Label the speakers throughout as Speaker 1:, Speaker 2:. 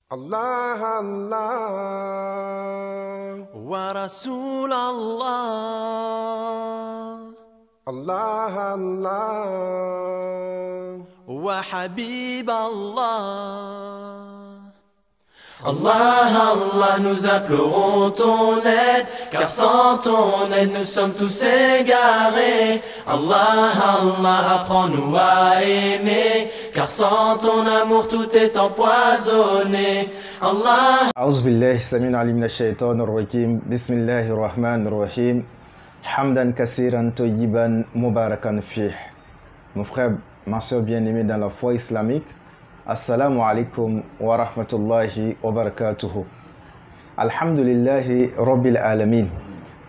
Speaker 1: Allah Allah
Speaker 2: wa Rasul Allah,
Speaker 1: Allah Allah
Speaker 2: wa Habib Allah.
Speaker 3: Allah, Allah, nous implorons ton aide, car sans ton aide nous sommes tous égarés. Allah, Allah, apprends-nous à aimer, car sans ton amour tout est empoisonné. Allah.
Speaker 4: أعوذ بالله السميع العليم من الشيطان الرجيم بسم الله الرحمن الرحيم حمدا كثيرا طيبا مباركا فيه. Mon frère, ma soeur bien-aimée dans la foi islamique, Assalamu alaikum wa rahmatullahi wa barakatuhu. Alhamdulillahi Rabbil Alamin.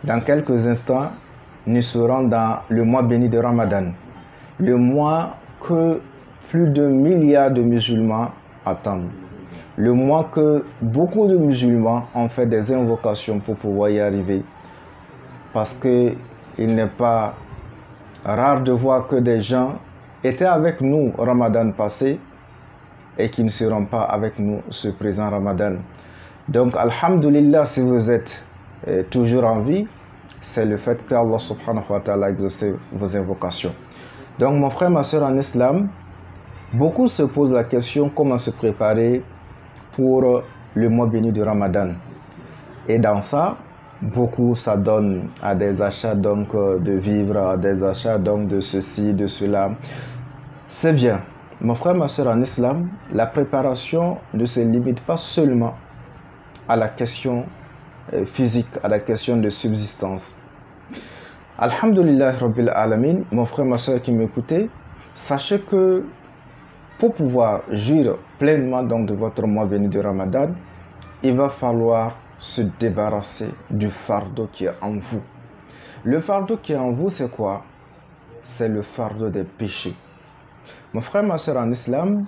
Speaker 4: Dans quelques instants, nous serons dans le mois béni de Ramadan, le mois que plus de milliards de musulmans attendent, le mois que beaucoup de musulmans ont fait des invocations pour pouvoir y arriver, parce que il n'est pas rare de voir que des gens étaient avec nous au Ramadan passé et qui ne seront pas avec nous ce présent Ramadan. Donc, alhamdulillah, si vous êtes toujours en vie, c'est le fait qu'Allah subhanahu wa ta'ala a exaucé vos invocations. Donc, mon frère, ma soeur en islam, beaucoup se posent la question comment se préparer pour le mois béni du Ramadan. Et dans ça, beaucoup s'adonnent à des achats donc de vivres, à des achats donc de ceci, de cela. C'est bien. Mon frère, ma soeur en islam, la préparation ne se limite pas seulement à la question physique, à la question de subsistance. Alhamdulillah Rabbil Alamin, mon frère, ma soeur qui m'écoutez, sachez que pour pouvoir jouir pleinement donc de votre mois béni de Ramadan, il va falloir se débarrasser du fardeau qui est en vous. Le fardeau qui est en vous, c'est quoi? C'est le fardeau des péchés. Mon frère, ma soeur en islam,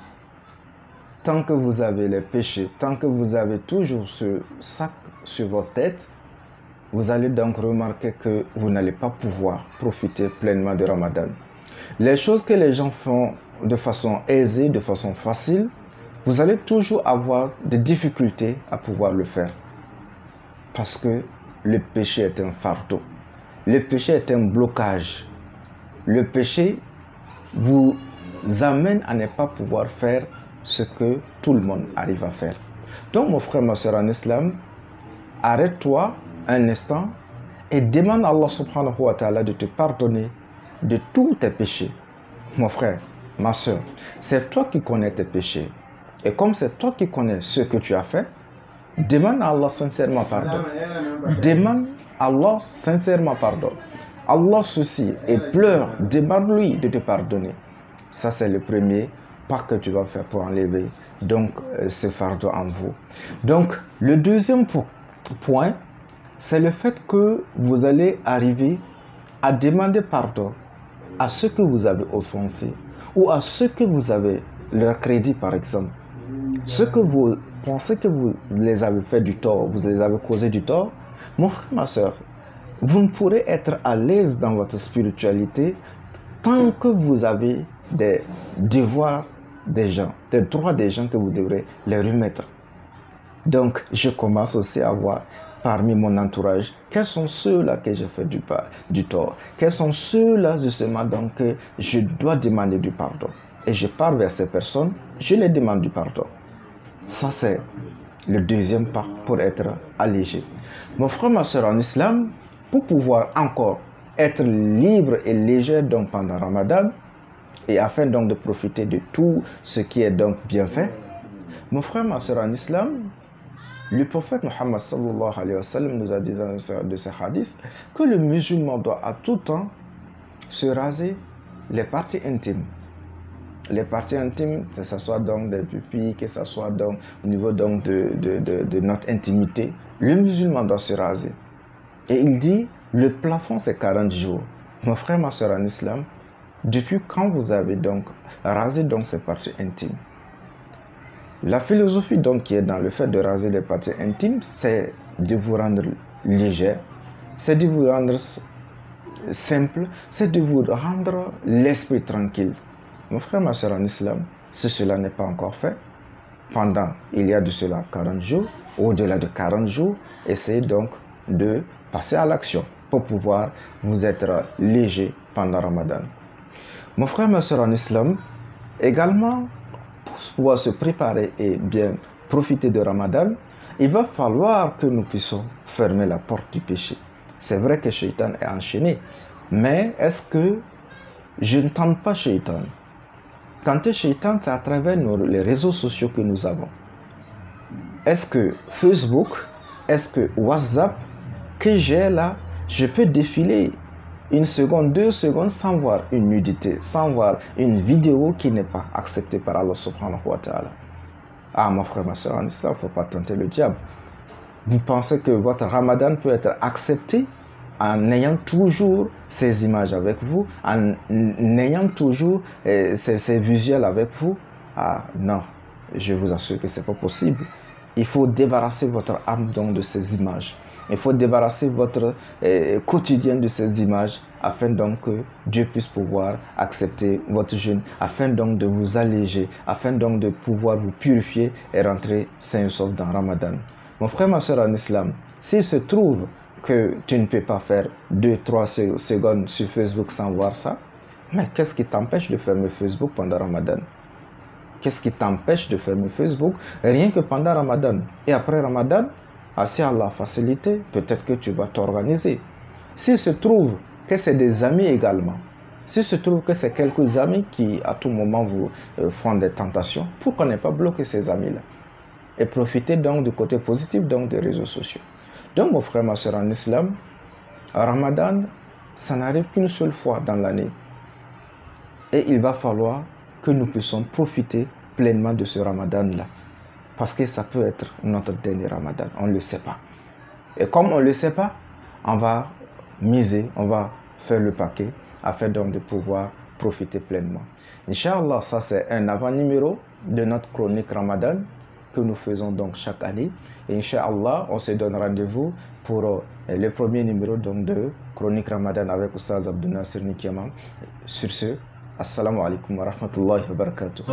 Speaker 4: tant que vous avez les péchés, tant que vous avez toujours ce sac sur votre tête, vous allez donc remarquer que vous n'allez pas pouvoir profiter pleinement de Ramadan. Les choses que les gens font de façon aisée, de façon facile, vous allez toujours avoir des difficultés à pouvoir le faire. Parce que le péché est un fardeau. Le péché est un blocage. Le péché vous amène à ne pas pouvoir faire ce que tout le monde arrive à faire. Donc, mon frère, ma soeur en islam, arrête-toi un instant et demande à Allah subhanahu wa ta'ala de te pardonner de tous tes péchés. Mon frère, ma soeur, c'est toi qui connais tes péchés. Et comme c'est toi qui connais ce que tu as fait, demande à Allah sincèrement pardon. Demande à Allah sincèrement pardon. Allah soucie et pleure, demande-lui de te pardonner. Ça, c'est le premier pas que tu vas faire pour enlever donc ce fardeau en vous. Donc, le deuxième point, c'est le fait que vous allez arriver à demander pardon à ceux que vous avez offensés ou à ceux que vous avez leur crédit, par exemple. Ceux que vous pensez que vous les avez fait du tort, vous les avez causé du tort, mon frère, ma soeur, vous ne pourrez être à l'aise dans votre spiritualité tant que vous avez des devoirs des gens, des droits des gens que vous devrez les remettre. Donc, je commence aussi à voir parmi mon entourage quels sont ceux-là que j'ai fait du tort, quels sont ceux-là justement donc que je dois demander du pardon. Et je pars vers ces personnes, je les demande du pardon. Ça, c'est le deuxième pas pour être allégé. Mon frère, ma soeur en islam, pour pouvoir encore être libre et léger donc pendant Ramadan, et afin donc de profiter de tout ce qui est donc bien fait, mon frère, ma soeur en islam, le prophète Muhammad sallallahu alayhi wa sallam nous a dit dans de ses hadiths que le musulman doit à tout temps se raser les parties intimes. Les parties intimes, que ce soit donc des pupilles, que ce soit donc au niveau donc de notre intimité, le musulman doit se raser. Et il dit, le plafond c'est 40 jours. Mon frère, ma soeur en islam, depuis quand vous avez donc rasé donc ces parties intimes? La philosophie donc qui est dans le fait de raser les parties intimes, c'est de vous rendre légère, c'est de vous rendre simple, c'est de vous rendre l'esprit tranquille. Mon frère, ma soeur en islam, si cela n'est pas encore fait, pendant, il y a de cela 40 jours, au-delà de 40 jours, essayez donc de passer à l'action pour pouvoir vous être léger pendant Ramadan. Mon frère, ma soeur en islam, également, pour pouvoir se préparer et bien profiter de Ramadan, il va falloir que nous puissions fermer la porte du péché. C'est vrai que Shaitan est enchaîné, mais est-ce que je ne tente pas Shaitan? Tenter Shaitan, c'est à travers les réseaux sociaux que nous avons. Est-ce que Facebook, est-ce que WhatsApp que j'ai là, je peux défiler 1 seconde, 2 secondes sans voir une nudité, sans voir une vidéo qui n'est pas acceptée par Allah subhanahu wa ta'ala? Ah, mon frère, ma soeur en islam, il ne faut pas tenter le diable. Vous pensez que votre Ramadan peut être accepté en ayant toujours ces images avec vous, en ayant toujours ces visuels avec vous? Ah non, je vous assure que ce n'est pas possible. Il faut débarrasser votre âme donc de ces images. Il faut débarrasser votre quotidien de ces images afin donc que Dieu puisse pouvoir accepter votre jeûne, afin donc de vous alléger, afin donc de pouvoir vous purifier et rentrer sain et sauf dans Ramadan. Mon frère, ma soeur en islam, s'il se trouve que tu ne peux pas faire 2-3 secondes sur Facebook sans voir ça, mais qu'est-ce qui t'empêche de fermer Facebook pendant Ramadan? Qu'est-ce qui t'empêche de fermer Facebook rien que pendant Ramadan? Et après Ramadan, si Allah a facilité, peut-être que tu vas t'organiser. S'il se trouve que c'est des amis également, s'il se trouve que c'est quelques amis qui à tout moment vous font des tentations, pourquoi ne pas bloquer ces amis-là? Et profiter donc du côté positif donc des réseaux sociaux. Donc mon frère, ma soeur en islam, Ramadan, ça n'arrive qu'une seule fois dans l'année. Et il va falloir que nous puissions profiter pleinement de ce Ramadan-là. Parce que ça peut être notre dernier Ramadan, on ne le sait pas. Et comme on ne le sait pas, on va miser, on va faire le paquet afin donc de pouvoir profiter pleinement. Inch'Allah, ça c'est un avant-numéro de notre chronique Ramadan que nous faisons donc chaque année. Et Inch'Allah, on se donne rendez-vous pour le premier numéro donc de chronique Ramadan avec Oustaz Abdou Nasser Nikiama. Sur ce, assalamu alaikum wa rahmatullahi wa barakatuh.